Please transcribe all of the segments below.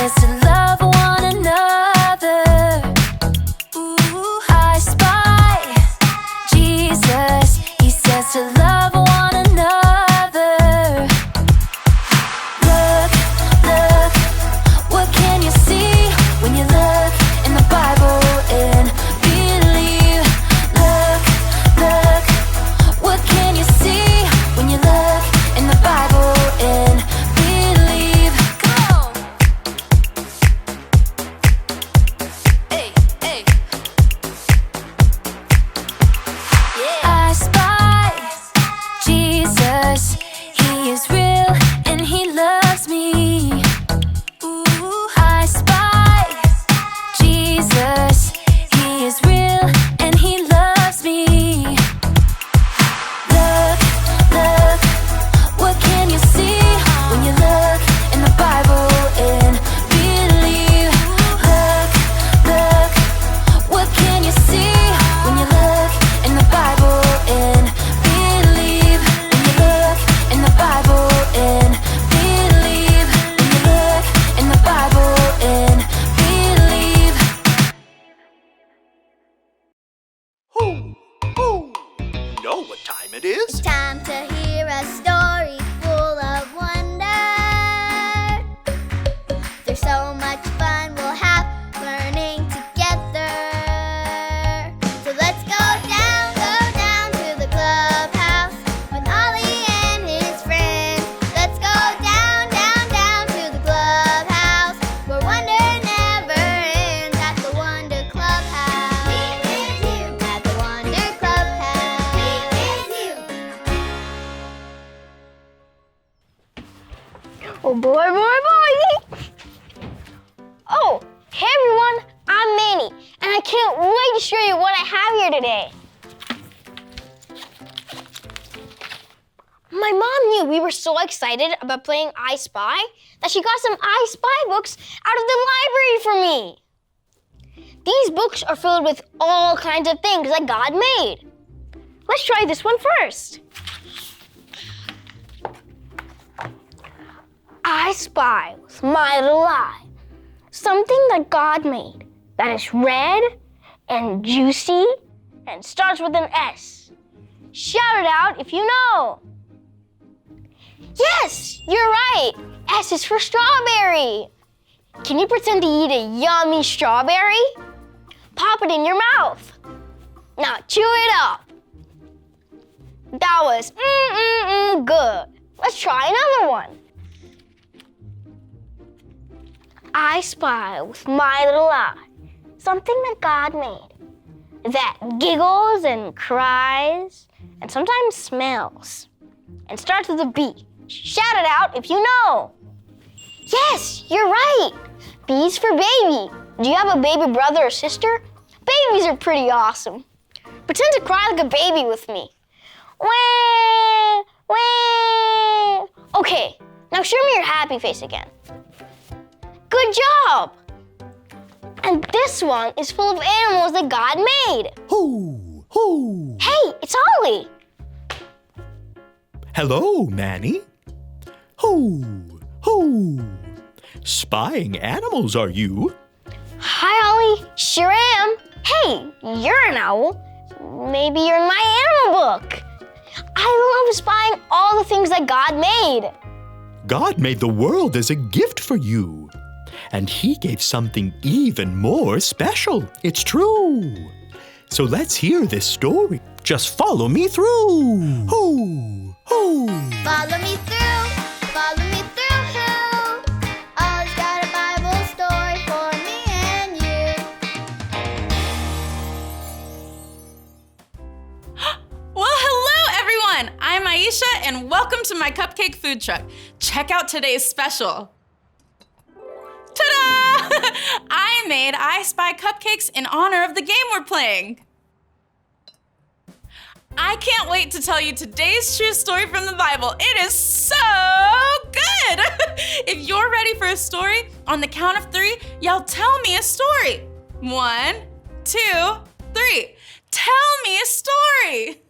says to love one another. Ooh, I spy Jesus. He says to love one another. Look, look, what can you see when you look in the Bible and believe? Look, look, what can you see when you look in the Bible and believe? Come on. Hey, hey. Yeah. I spy Jesus. He is real and he loves me. Ooh, I spy Jesus. He is real and he loves me. Look, look, what can you see when you look in the Bible and believe? Look, look, what can you see when you look in the Bible and believe? When you look in the Bible and believe. When you look in the Bible and believe. You know what time it is? Time to hear a story full of wonder. There's so much fun we'll have learning together. So let's go down to the clubhouse with Ollie and his friends. Let's go down to the clubhouse where wonder never ends at the Wonder Clubhouse. Meet with you at the Wonder Clubhouse. Meet with you. Oh boy, boy, boy! Oh, hey everyone, I'm Manny, and I can't wait to show you what I have here today. My mom knew we were so excited about playing I Spy that she got some I Spy books out of the library for me. These books are filled with all kinds of things that God made. Let's try this one first. I spy with my little eye something that God made that is red and juicy and starts with an S. Shout it out if you know. Yes, you're right. S is for strawberry. Can you pretend to eat a yummy strawberry? Pop it in your mouth. Now chew it up. That was good. Let's try another one. I spy with my little eye something that God made that giggles and cries and sometimes smells and starts with a B. Shout it out if you know. Yes, you're right. B is for baby. Do you have a baby brother or sister? Babies are pretty awesome. Pretend to cry like a baby with me. Wah, wah. Okay, now show me your happy face again. Good job! And this one is full of animals that God made. Hoo, hoo. Hey, it's Ollie. Hello, Manny. Hoo, hoo. Spying animals, are you? Hi, Ollie. Sure am. Hey, you're an owl. Maybe you're in my animal book. I love spying all the things that God made. God made the world as a gift for you. And he gave something even more special. It's true. So let's hear this story. Just follow me through. Hoo, hoo. Follow me through, follow me through, who? Ollie's got a Bible story for me and you. Well, hello everyone! I'm Aisha and welcome to my cupcake food truck. Check out today's special. Ta-da! I made I Spy cupcakes in honor of the game we're playing. I can't wait to tell you today's true story from the Bible. It is so good! If you're ready for a story, on the count of 3, yell, "Tell me a story." 1, 2, 3. Tell me a story!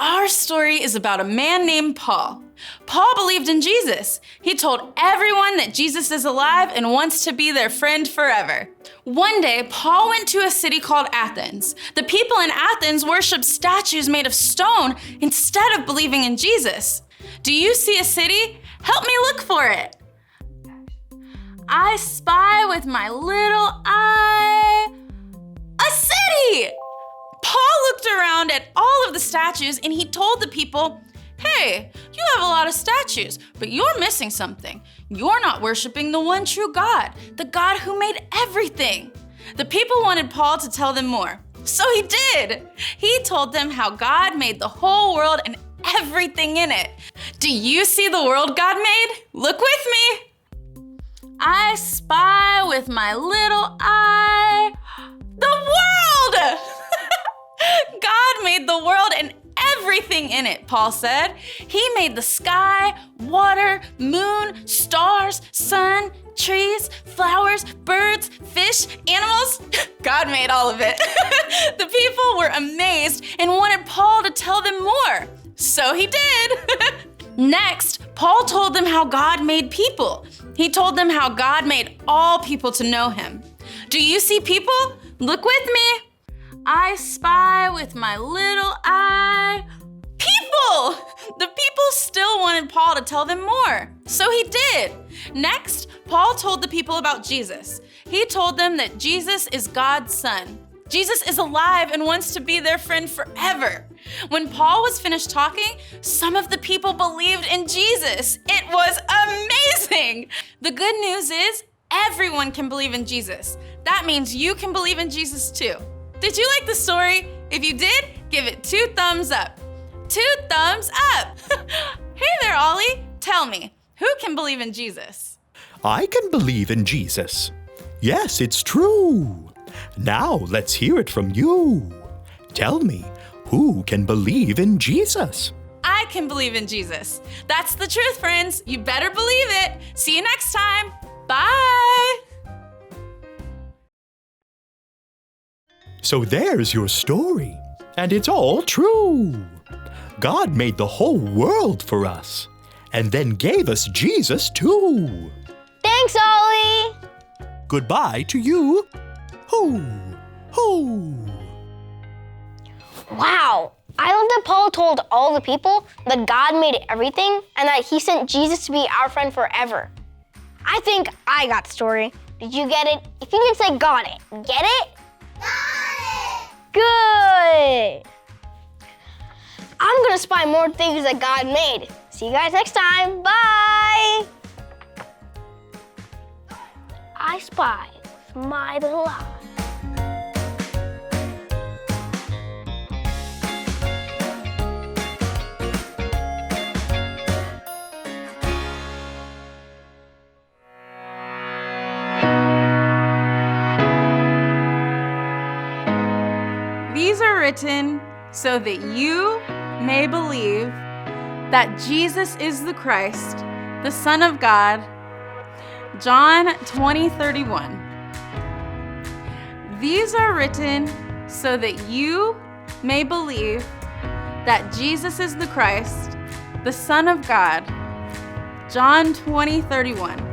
Our story is about a man named Paul. Paul believed in Jesus. He told everyone that Jesus is alive and wants to be their friend forever. One day, Paul went to a city called Athens. The people in Athens worshiped statues made of stone instead of believing in Jesus. Do you see a city? Help me look for it. I spy with my little eye a city! Paul looked around at all of the statues and he told the people, "Hey, you have a lot of statues, but you're missing something. You're not worshiping the one true God, the God who made everything." The people wanted Paul to tell them more, so he did. He told them how God made the whole world and everything in it. Do you see the world God made? Look with me. I spy with my little eye the world! God made the world and everything in it, Paul said. He made the sky, water, moon, stars, sun, trees, flowers, birds, fish, animals. God made all of it. The people were amazed and wanted Paul to tell them more. So he did. Next, Paul told them how God made people. He told them how God made all people to know him. Do you see people? Look with me. I spy with my little eye people! The people still wanted Paul to tell them more, so he did. Next, Paul told the people about Jesus. He told them that Jesus is God's son. Jesus is alive and wants to be their friend forever. When Paul was finished talking, some of the people believed in Jesus. It was amazing! The good news is everyone can believe in Jesus. That means you can believe in Jesus too. Did you like the story? If you did, give it 2 thumbs up. 2 thumbs up! Hey there, Ollie. Tell me, who can believe in Jesus? I can believe in Jesus. Yes, it's true. Now let's hear it from you. Tell me, who can believe in Jesus? I can believe in Jesus. That's the truth, friends. You better believe it. See you next time. Bye! So there's your story, and it's all true. God made the whole world for us, and then gave us Jesus too. Thanks, Ollie! Goodbye to you. Hoo, hoo. Wow, I love that Paul told all the people that God made everything and that he sent Jesus to be our friend forever. I think I got the story. Did you get it? If you can say got it, get it? Good! I'm gonna spy more things that God made. See you guys next time. Bye! I spy with my little eye. These are written so that you may believe that Jesus is the Christ, the Son of God. John 20:31. These are written so that you may believe that Jesus is the Christ, the Son of God. John 20:31.